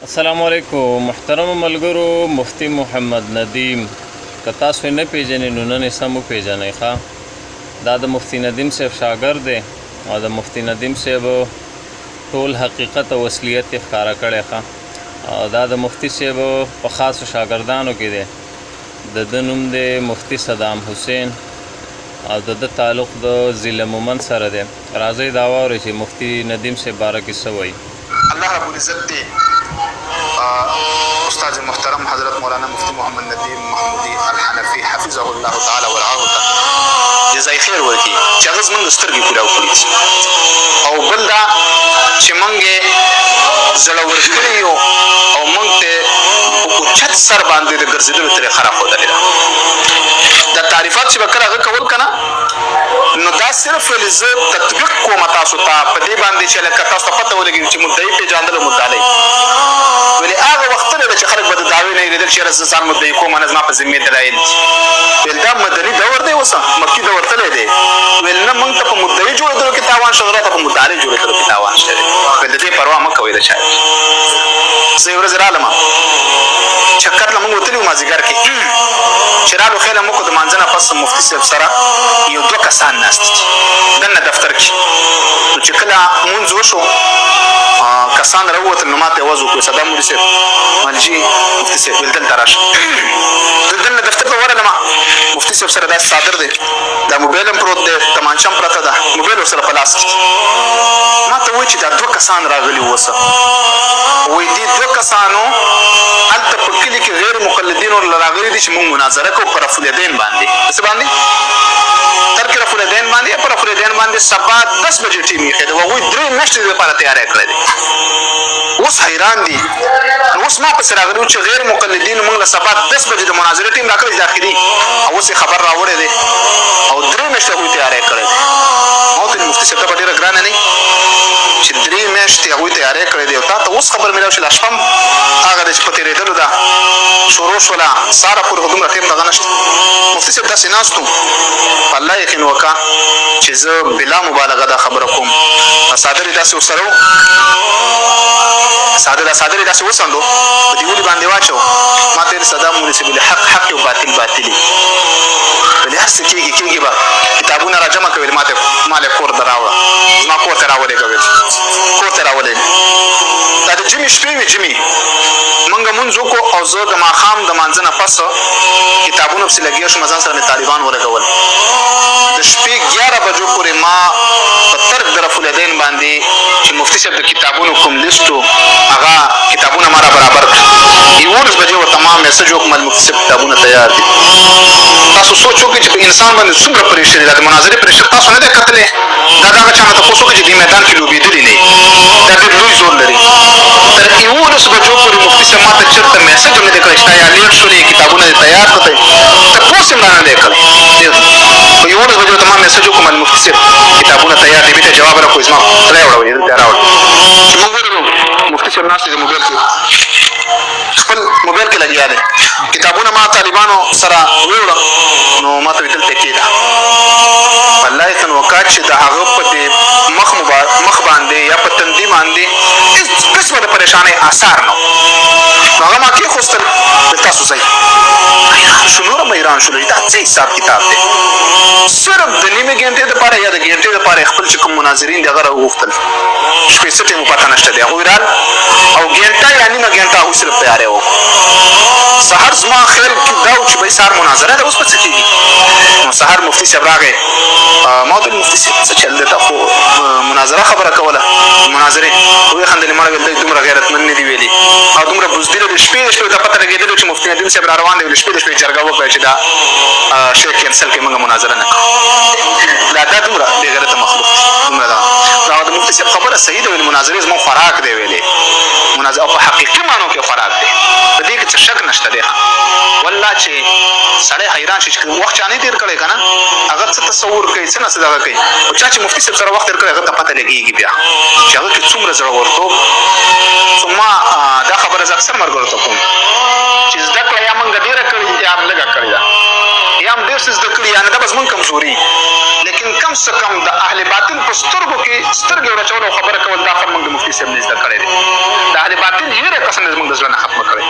السلام علیکم محترم ملګرو. مفتی محمد ندیم که تاسو نه پیژنئ نو نن یې سم وپیژنئ ښه. دا د مفتی ندیم صاحب شاګرد دی او د مفتی ندیم صاحب ټول حقیقت او اصلیت یې ښکاره کړی ښه. او دا د مفتی صاحب په خاصو شاګردانو کې دی. د ده نوم دی مفتی صدام حسین او د ده تعلق د ضلع مومند سره دی. راځئ دا واورئ چې مفتی ندیم صاحب باره کې څه وایي. الله رب العزت دی استاد محترم حضرت مولانا مفتی محمد ندیم محمودی الحنفی حفظه الله تعالی ورعاه ته جزای خیر ورکړي چې هغه زموږ سترګې پوره وکړي او بل دا چې موږ یې زړه ورکړي یو او موږ ته په اوچت سر باندې د ګرځېدلو طریقه راښودلې ده. دا تعریفات چې به کله هغه کول که نه نو دا صرف ولې زه تطبیق کوم تاسو ته په دې باندې چې لکه تاسو ته پته ولګي چې مدعي پېژندل او مدعي ولې هغه وختونه ده چې خلک به د دعوې نه اورېدل چې یاره زه ځان مدعي کوم نه زما په ذمې دلایل دي. ویل دا مدني دور دی اوس مکي دور تللی دی. ویل نه موږ ته په مدعي جوړېدلو کې تاوان شته راته په مدعي جوړېدلو کې تاوان شته دی. ویل د دې پروا مه کوئ د چا. زه یوه ورځ رالم چکر له موږ وتلي وو مازدیګر کې چې رالو خیله موږ د مانځه نه پس مفتي صاحب سره یو دوه کسان ناست دي دننه دفتر کې. نو چې کله مونځ وشو کسان راووتل نو ما ته یې آواز وکړو صدام مولي صاحب مالجي مفتي صاحب ویل دلته راشه. دننه دفتر ته ورغلم مفتي صاحب سره داسې څادر دی دا موبایل هم پروت دی تمانچه هم پرته ده موبایل ورسره په لاس کې. ما ته ووایي چې دا دوه کسان راغلي وو اوسه وایي دې دوه کسانو هلته په کلي کې غیر مقلدین ورله راغلي دي چې موږ مناظره کوو په رفع الیدین باندې. څه باندې؟ ترک رفع الیدین باندې په رفع الیدین باندې سبا 10 بجې ټیم یې ایښی دی. هغوی 3 میاشتې لپاره تیاری کړی دی. اوس حیران دي. نو اوس ما پسې راغلي وو چې غیر مقلدینو موږ له سبا 10 بجې د مناظرې ټیم راکړی داخلي او اوس یې خبر راوړی دی او 3 میاشتې هغوی تیاری کړی دی. ما ورته مفتي صاحب ته به ډېره ګرانه نه چې 3 میاشتې هغوی تیاری کړی دی او تا ته اوس خبر میلاو شي لا شپه هم هغه دی چې په تېرېدلو ده شروع شوله ساره پورې خو دومره ټیم دغه نشته. مفتي صاحب داسې ناست وو په الله یقین وکړه چې زه بلا مبالغه دا خبره کوم. صادر یې داسې ورسره وو صادر یې داسې وڅنډو په دیولي باندې واچو. ما ته یې صدام مولي صاحب ویلې حق حق او باطل باطلي ویلې هر څه کېږي به کتابونه را جمع کوي. ما یې کور ته راوړه زما کور ته راولېږه ویل کور ته راولېږه. دا د جمعې شپې وې جمعې موږ لمونځ وکړو او زه د ماښام د مانځه نه پس کتابونو پسې لګیا شوم ځان سره مې طالبان ولګول. د شپې 11 بجو پورې ما په ترک د رفع الیدین باندې چې مفتي صاحب د کتابونو کوم لیست و هغه کتابونه ما را برابر کړل. 11 بجې ورته ما میسج وکړم مفتي صاحب کتابونه تیار دي. تاسو سوچ وکړئ چې په انسان باندې څومره پریشر دا د مناظرې پریشر تاسو نه دی کتلی. دا د هغه چا نه تپوس وکړئ چې دې میدان کې لوبېدلي نه دا ډېر لوی زور لري. تر 11 بجو پورې مفتي صاحب ما ته چېرته میسج هم نه دی کړی چې تا یا لیټ شولې کتابونه دې تیار کړئ تپوس هم رانه دی کړی. په 11 بجو ته ما میسج وکړم مفتي صاحب کتابونه تیار دي بېرته جواب راکړئ زما خدای وړوئ دلته راوړه. چې موږ ورغلو مفتي صاحب ناست دی د موبایل کې خپل موبایل کې لګیا دی. کتابونه ما طالبانو سره ویوړه نو ما ته ویې دلته کېږده په الله یقین وکړه چې د هغه په دې مخ باندې یا په تندي باندې هېڅ قسمه د پریشانۍ اثار نه و. نو هغه ما کېښوستل ویل تاسو ځئ. حیران شو نور هم حیران شولو دا څه حساب کتاب دی. صرف د نیمې ګنټې دپاره یا د ګنټې دپاره خپل چې کوم مناظرین دي هغه راوغوښتل شپې څه ټیم پته نشته دی. هغوی رال او ګنټه یا نیمه ګنټه هغوی صرف تیاری وکړو. سهار زما خیال کې دا و چې بهی سهار مناظره ده اوس به څه کېږي. نو سهار مفتي صاحب راغی ما ورته ویل مفتي صاحب څه چل دی تا خو مناظره خبره کوله مناظرې ویې خندلې ما ویل دی دومره غیرتمند نه دي ویلي او دومره بزدله د شپې د شپې ته پته لګېدلو چې مفتي ندیم صاحب را روان دی. ویل شپې د شپې جرګه وکړه چې دا شی کینسل کړي موږ مناظره نه کوو. دا دومره بې غیرته مخلوق دی دومره دا د مفتي صاحب خبره صحیح ده ویل مناظرې زموږ خوراک دی ویلې مناظره او په حقیقي معنو کې خوراک دی په دې کې څه شک نشته دی. والله چې سړی حیران شي چې وخت چا نه تېر کړی که نه هغه څه تصور کوي څه نه څه دغه کوي او چا چې مفتي صاحب سره وخت تېر کړی هغه ته پته لګېږي بیا چې هغه کې څومره زړورتوب. ما دا خبره زه اکثر ملګرو ته کوم چې زده کړه یا موږ ډېره کړې یا هم لږه کړې ده یا هم ډېر څه زده کړي یا نه دا به زموږ کمزوري لیکن کم څه کم د اهل باطل په سترګو کې سترګې ورچول او خبره کول دا فرمان د مفتي صاحب نه زده کړی دی د اهل باطل هېره کسان زموږ د زړه نه ختمه کړی